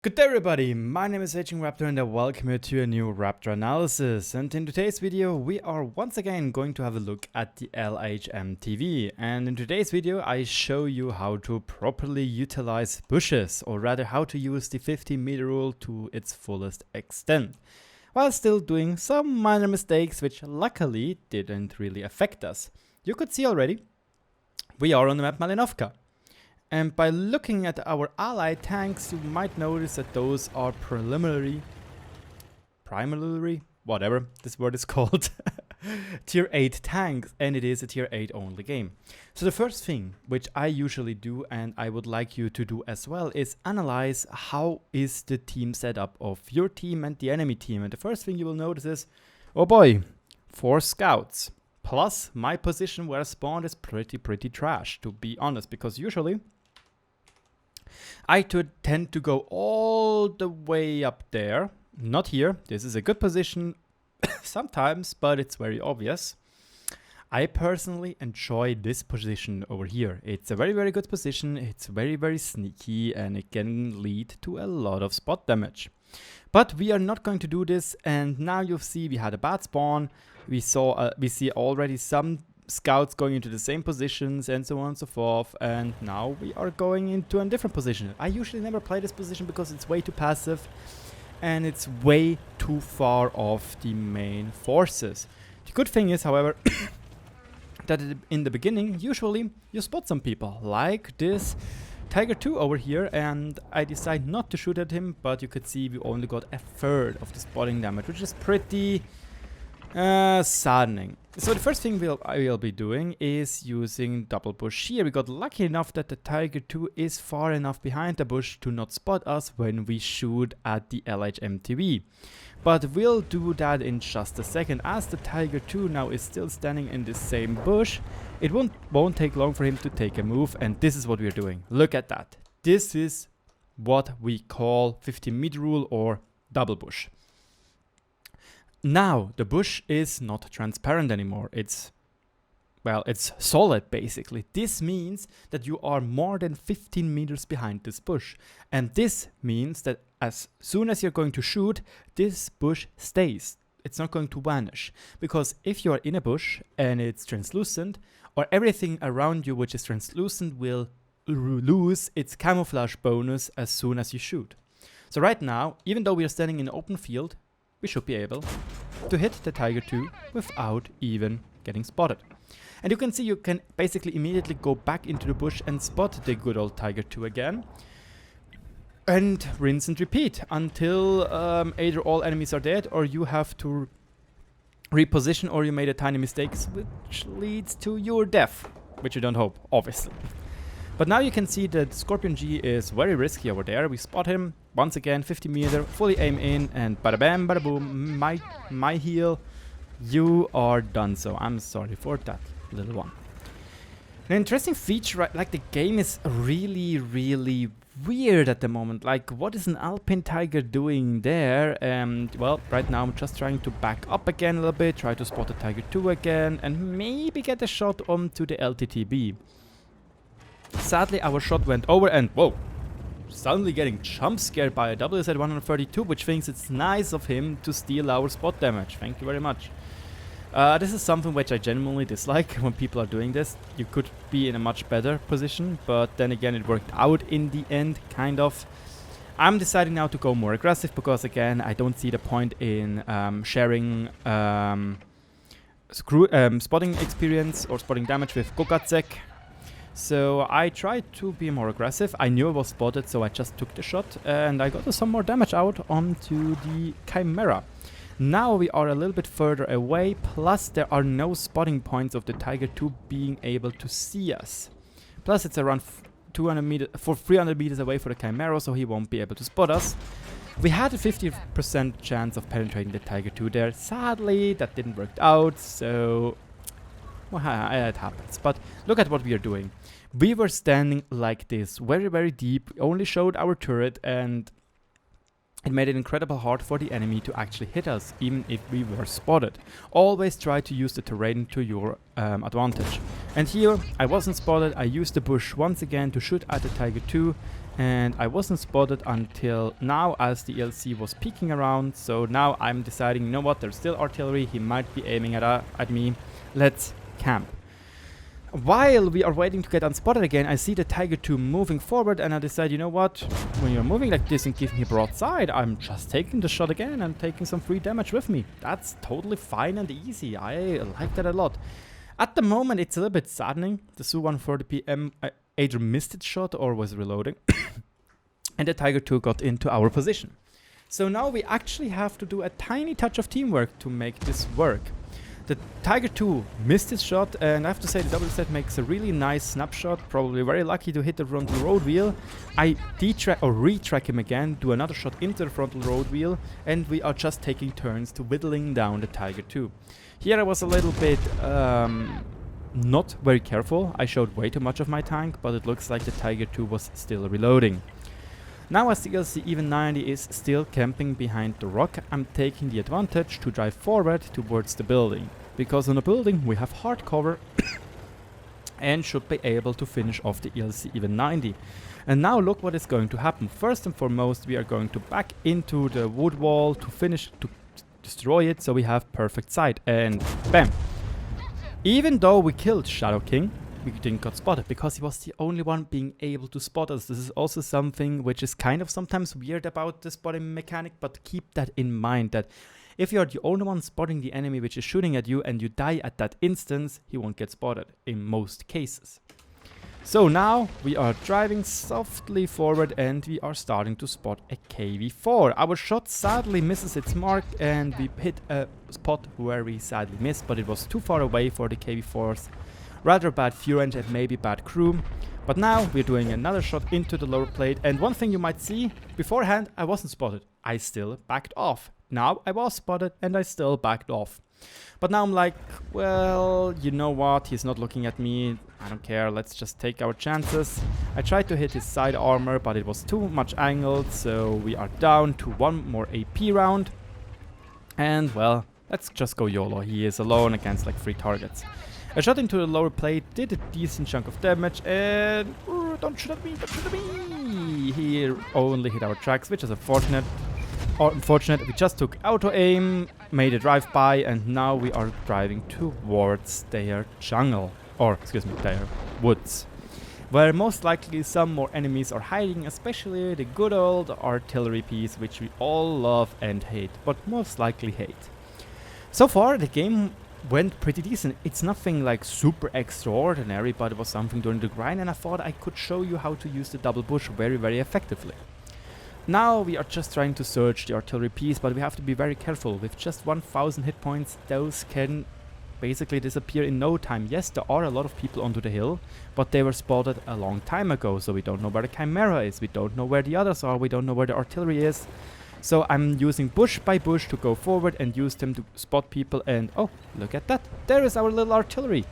Good day everybody, my name is RagingRaptor and I welcome you to a new Raptoranalysis. And in today's video we are once again going to have a look at the LHMTV. And in today's video I show you how to properly utilize bushes, or rather how to use the 50-meter rule to its fullest extent, while still doing some minor mistakes which luckily didn't really affect us. You could see already, we are on the map Malinovka. And by looking at our allied tanks, you might notice that those are primarily, whatever this word is called, tier 8 tanks, and it is a tier 8 only game. So the first thing which I usually do, and I would like you to do as well, is analyze how is the team setup of your team and the enemy team. And the first thing you will notice is, oh boy, 4 scouts. Plus my position where I spawned is pretty trash, to be honest, because usually I tend to go all the way up there, not here. This is a good position sometimes, but it's very obvious. I personally enjoy this position over here. It's a very good position. It's very sneaky and it can lead to a lot of spot damage. But we are not going to do this, and now you see we had a bad spawn. We see already some scouts going into the same positions and so on and so forth, and now we are going into a different position. I usually never play this position because it's way too passive and it's way too far off the main forces. The good thing is, however, that in the beginning usually you spot some people like this Tiger 2 over here, and I decide not to shoot at him, but you could see we only got a third of the spotting damage, which is pretty saddening. So the first thing I will be doing is using double bush here. We got lucky enough that the Tiger 2 is far enough behind the bush to not spot us when we shoot at the LHMTV. But we'll do that in just a second. As the Tiger 2 now is still standing in the same bush, it won't take long for him to take a move, and this is what we're doing. Look at that. This is what we call 50-meter rule or double bush. Now, the bush is not transparent anymore. It's solid basically. This means that you are more than 15 meters behind this bush. And this means that as soon as you're going to shoot, this bush stays. It's not going to vanish. Because if you are in a bush and it's translucent, or everything around you which is translucent will lose its camouflage bonus as soon as you shoot. So right now, even though we are standing in an open field, we should be able to hit the Tiger 2 without even getting spotted. And you can see you can basically immediately go back into the bush and spot the good old Tiger 2 again. And rinse and repeat until either all enemies are dead, or you have to reposition, or you made a tiny mistake which leads to your death, which you don't hope, obviously. But now you can see that Scorpion G is very risky over there. We spot him once again, 50 meter, fully aim in, and bada bam, bada boom, my heal, you are done. So I'm sorry for that little one. An interesting feature, right? Like the game is really weird at the moment. Like, what is an Alpine Tiger doing there? And well, right now I'm just trying to back up again a little bit, try to spot the Tiger 2 again, and maybe get a shot onto the LTTB. Sadly, our shot went over and whoa, suddenly getting jump scared by a WZ-132, which thinks it's nice of him to steal our spot damage. Thank you very much. This is something which I genuinely dislike when people are doing this. You could be in a much better position, but then again it worked out in the end, kind of. I'm deciding now to go more aggressive because again I don't see the point in sharing spotting experience or spotting damage with Gokatsek. So I tried to be more aggressive. I knew I was spotted, so I just took the shot and I got some more damage out onto the Chimera. Now we are a little bit further away, plus there are no spotting points of the Tiger 2 being able to see us. Plus it's around 300 meters away for the Chimera, so he won't be able to spot us. We had a 50% chance of penetrating the Tiger 2 there. Sadly, that didn't work out, so well, it happens. But look at what we are doing. We were standing like this, very deep. We only showed our turret, and it made it incredibly hard for the enemy to actually hit us, even if we were spotted. Always try to use the terrain to your advantage. And here, I wasn't spotted. I used the bush once again to shoot at the Tiger 2, and I wasn't spotted until now as the ELC was peeking around. So now I'm deciding, you know what, there's still artillery, he might be aiming at me, let's camp. While we are waiting to get unspotted again, I see the Tiger II moving forward, and I decide, you know what, when you're moving like this and give me broadside, I'm just taking the shot again and taking some free damage with me. That's totally fine and easy. I like that a lot. At the moment, it's a little bit saddening. The Su-140 PM either missed its shot or was reloading, and the Tiger II got into our position. So now we actually have to do a tiny touch of teamwork to make this work. The Tiger II missed his shot, and I have to say the WZ makes a really nice snapshot, probably very lucky to hit the frontal road wheel. I retrack him again, do another shot into the frontal road wheel, and we are just taking turns to whittling down the Tiger II. Here I was a little bit not very careful. I showed way too much of my tank, but it looks like the Tiger II was still reloading. Now as the ELC even 90 is still camping behind the rock, I'm taking the advantage to drive forward towards the building. Because on the building we have hard cover and should be able to finish off the ELC even 90. And now look what is going to happen. First and foremost, we are going to back into the wood wall to destroy it, so we have perfect sight, and bam! Even though we killed Shadow King, we didn't get spotted because he was the only one being able to spot us. This is also something which is kind of sometimes weird about the spotting mechanic, but keep that in mind, that if you're the only one spotting the enemy which is shooting at you and you die at that instance, he won't get spotted in most cases. So now we are driving softly forward and we are starting to spot a KV-4. Our shot sadly misses its mark and we hit a spot where we sadly missed, but it was too far away for the KV-4's rather bad fuel range and maybe bad crew. But now we're doing another shot into the lower plate, and one thing you might see, beforehand I wasn't spotted, I still backed off. Now I was spotted and I still backed off. But now I'm like, well, you know what, he's not looking at me, I don't care, let's just take our chances. I tried to hit his side armor, but it was too much angled, so we are down to one more AP round. And well, let's just go YOLO, he is alone against like 3 targets. I shot into the lower plate, did a decent chunk of damage, and don't shoot at me, don't shoot at me! He only hit our tracks, which is unfortunate. We just took auto aim, made a drive-by, and now we are driving towards their jungle, or excuse me, their woods, where most likely some more enemies are hiding, especially the good old artillery piece, which we all love and hate, but most likely hate. So far, the game went pretty decent. It's nothing like super extraordinary, but it was something during the grind, and I thought I could show you how to use the double bush very, very effectively. Now we are just trying to search the artillery piece, but we have to be very careful. With just 1000 hit points, those can basically disappear in no time. Yes, there are a lot of people onto the hill, but they were spotted a long time ago, so we don't know where the Chimera is, we don't know where the others are, we don't know where the artillery is. So I'm using bush by bush to go forward and use them to spot people, and oh, look at that, there is our little artillery.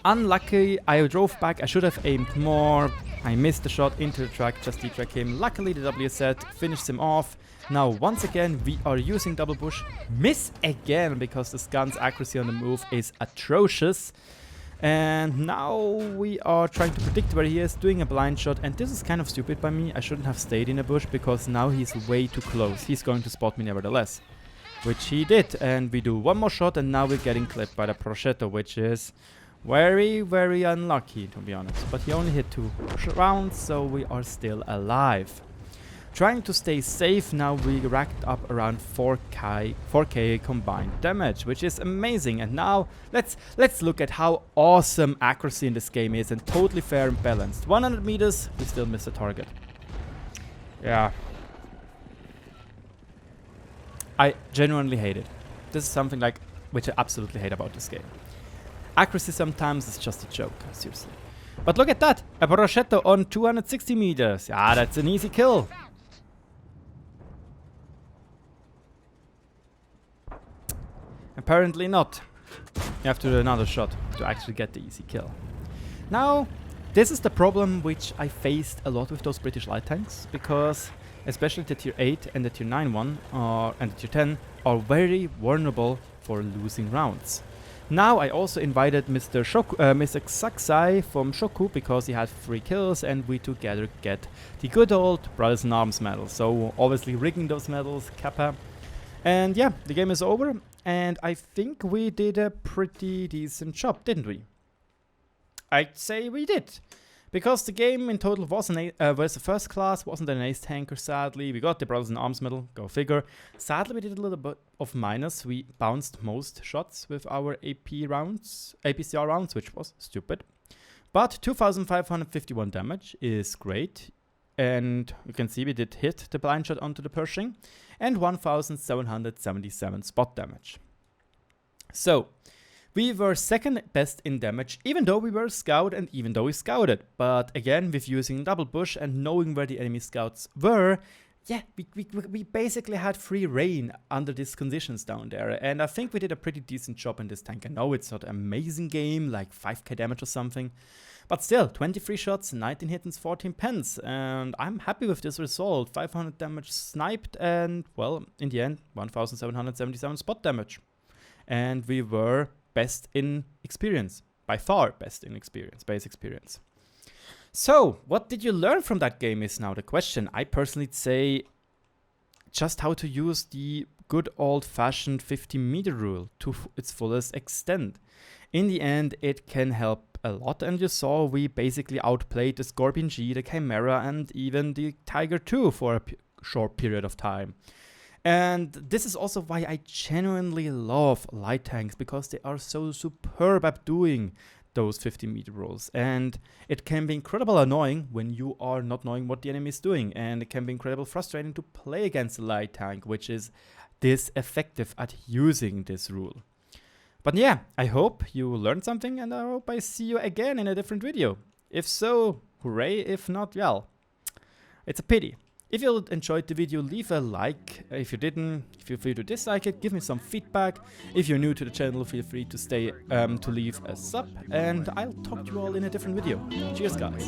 Unlucky, I drove back, I should have aimed more. I missed the shot into the track, just detrack him. Luckily the WZ finished him off. Now once again we are using double bush. Miss again because the gun's accuracy on the move is atrocious. And now we are trying to predict where he is, doing a blind shot, and this is kind of stupid by me. I shouldn't have stayed in a bush because now he's way too close. He's going to spot me nevertheless, which he did, and we do one more shot and now we're getting clipped by the Prosciutto, which is very, very unlucky, to be honest. But he only hit 2 rounds, so we are still alive. Trying to stay safe, now we racked up around 4k combined damage, which is amazing. And now let's look at how awesome accuracy in this game is, and totally fair and balanced. 100 meters, we still miss the target. Yeah. I genuinely hate it. This is something like which I absolutely hate about this game. Accuracy sometimes is just a joke, seriously. But look at that! A Prosciutto on 260 meters. Yeah, that's an easy kill. Apparently not. You have to do another shot to actually get the easy kill. Now, this is the problem which I faced a lot with those British light tanks, because especially the tier 8 and the tier 9 one and the tier 10 are very vulnerable for losing rounds. Now I also invited Mr. Saksai from Shoku because he had 3 kills and we together get the good old Brothers in Arms medal. So obviously rigging those medals, Kappa. And yeah, the game is over and I think we did a pretty decent job, didn't we? I'd say we did. Because the game in total was a first class, wasn't an ace tanker sadly. We got the Brothers in Arms medal, go figure. Sadly we did a little bit of minus. We bounced most shots with our APCR rounds, which was stupid. But 2551 damage is great. And you can see we did hit the blind shot onto the Pershing. And 1777 spot damage. So, we were second best in damage, even though we were scout and even though we scouted. But again, with using double bush and knowing where the enemy scouts were, yeah, we basically had free reign under these conditions down there. And I think we did a pretty decent job in this tank. I know it's not an amazing game, like 5k damage or something. But still, 23 shots, 19 hits and 14 pens. And I'm happy with this result. 500 damage sniped and, well, in the end, 1777 spot damage. And we were best in experience, by far best in experience, base experience. So, what did you learn from that game is now the question. I personally say just how to use the good old-fashioned 50-meter rule to its fullest extent. In the end, it can help a lot, and you saw we basically outplayed the Scorpion G, the Chimera, and even the Tiger II for a short period of time. And this is also why I genuinely love light tanks, because they are so superb at doing those 50-meter rolls. And it can be incredibly annoying when you are not knowing what the enemy is doing. And it can be incredibly frustrating to play against a light tank, which is this effective at using this rule. But yeah, I hope you learned something, and I hope I see you again in a different video. If so, hooray. If not, well, it's a pity. If you enjoyed the video, leave a like. If you didn't, feel free to dislike it. Give me some feedback. If you're new to the channel, feel free to stay to leave a sub. And I'll talk to you all in a different video. Cheers, guys.